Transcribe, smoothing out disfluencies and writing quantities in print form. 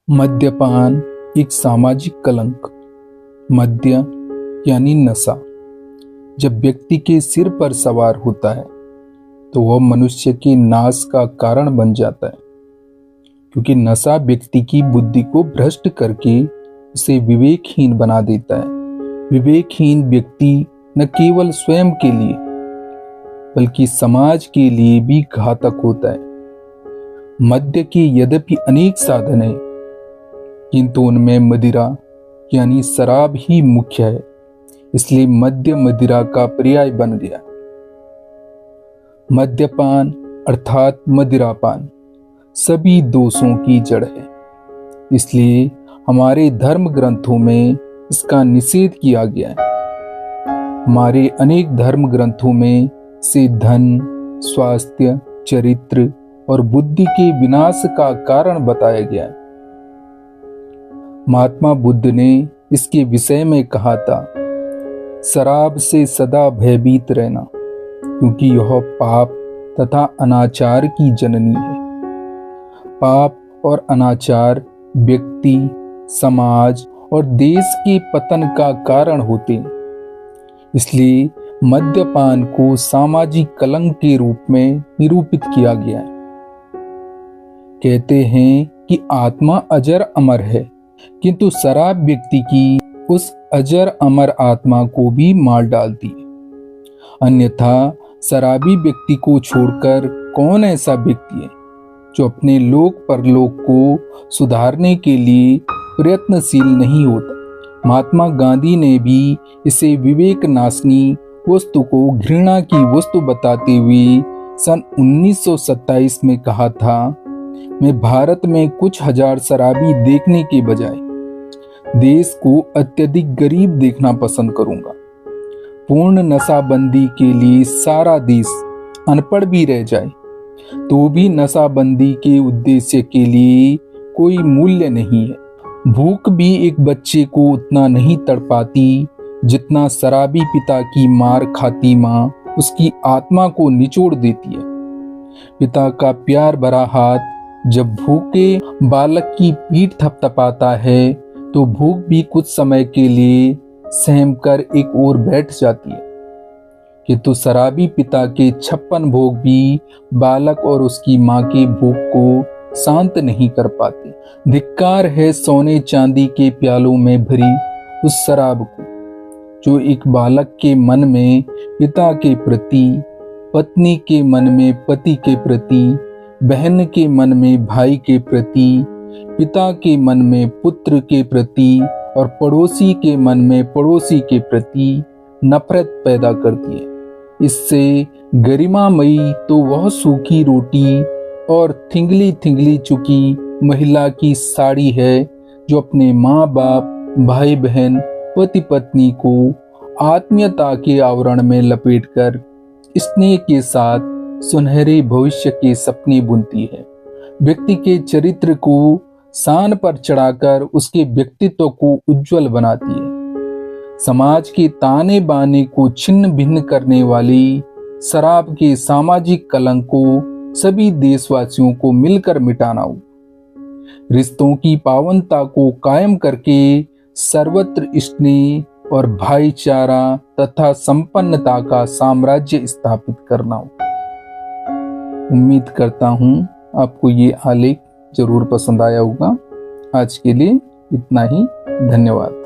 मद्यपान एक सामाजिक कलंक। मद्य यानी नशा जब व्यक्ति के सिर पर सवार होता है तो वह मनुष्य के नाश का कारण बन जाता है, क्योंकि नशा व्यक्ति की बुद्धि को भ्रष्ट करके उसे विवेकहीन बना देता है। विवेकहीन व्यक्ति न केवल स्वयं के लिए बल्कि समाज के लिए भी घातक होता है। मद्य के यद्यपि अनेक साधन हैं, किंतु उनमें मदिरा यानी शराब ही मुख्य है, इसलिए मद्य मदिरा का पर्याय बन गया। मद्यपान अर्थात मदिरापान सभी दोषों की जड़ है, इसलिए हमारे धर्म ग्रंथों में इसका निषेध किया गया है। हमारे अनेक धर्म ग्रंथों में से धन, स्वास्थ्य, चरित्र और बुद्धि के विनाश का कारण बताया गया है। महात्मा बुद्ध ने इसके विषय में कहा था, शराब से सदा भयभीत रहना, क्योंकि यह पाप तथा अनाचार की जननी है। पाप और अनाचार व्यक्ति, समाज और देश के पतन का कारण होते हैं। इसलिए मद्यपान को सामाजिक कलंक के रूप में निरूपित किया गया है। कहते हैं कि आत्मा अजर अमर है, किंतु शराब व्यक्ति की उस अजर अमर आत्मा को भी मार डालती है। अन्यथा शराबी व्यक्ति को छोड़कर कौन ऐसा व्यक्ति है जो अपने लोक परलोक को सुधारने के लिए प्रयत्नशील नहीं होता। महात्मा गांधी ने भी इसे विवेक नाशनी वस्तु को घृणा की वस्तु बताते हुए सन 1927 में कहा था, मैं भारत में कुछ हजार शराबी देखने के बजाय देश को अत्यधिक गरीब देखना पसंद करूंगा। पूर्ण नशाबंदी के लिए सारा देश अनपढ़ भी रह जाए तो भी नशाबंदी के उद्देश्य के लिए कोई मूल्य नहीं है। भूख भी एक बच्चे को उतना नहीं तड़पाती जितना शराबी पिता की मार खाती माँ उसकी आत्मा को निचोड़ देती है। पिता का प्यार भरा हाथ जब भूखे बालक की पीठ थपथपाता है तो भूख भी कुछ समय के लिए सहम कर एक ओर बैठ जाती है, किंतु शराबी पिता के 56 भोग भी बालक और उसकी माँ के भूख को शांत नहीं कर पाते। धिक्कार है सोने चांदी के प्यालों में भरी उस शराब को जो एक बालक के मन में पिता के प्रति, पत्नी के मन में पति के प्रति, बहन के मन में भाई के प्रति, पिता के मन में पुत्र के प्रति और पड़ोसी के मन में पड़ोसी के प्रति नफरत पैदा करती है। इससे गरिमामयी तो वह सूखी रोटी और थिंगली थिंगली चुकी महिला की साड़ी है जो अपने माँ बाप, भाई बहन, पति पत्नी को आत्मीयता के आवरण में लपेटकर स्नेह के साथ सुनहरे भविष्य के सपने बुनती है। व्यक्ति के चरित्र को शान पर चढ़ाकर उसके व्यक्तित्व को उज्जवल बनाती है। समाज के ताने बाने को छिन्न भिन्न करने वाली शराब के सामाजिक कलंक को सभी देशवासियों को मिलकर मिटाना हो। रिश्तों की पावनता को कायम करके सर्वत्र स्नेह और भाईचारा तथा संपन्नता का साम्राज्य स्थापित करना हो। उम्मीद करता हूं आपको ये आलेख जरूर पसंद आया होगा। आज के लिए इतना ही। धन्यवाद।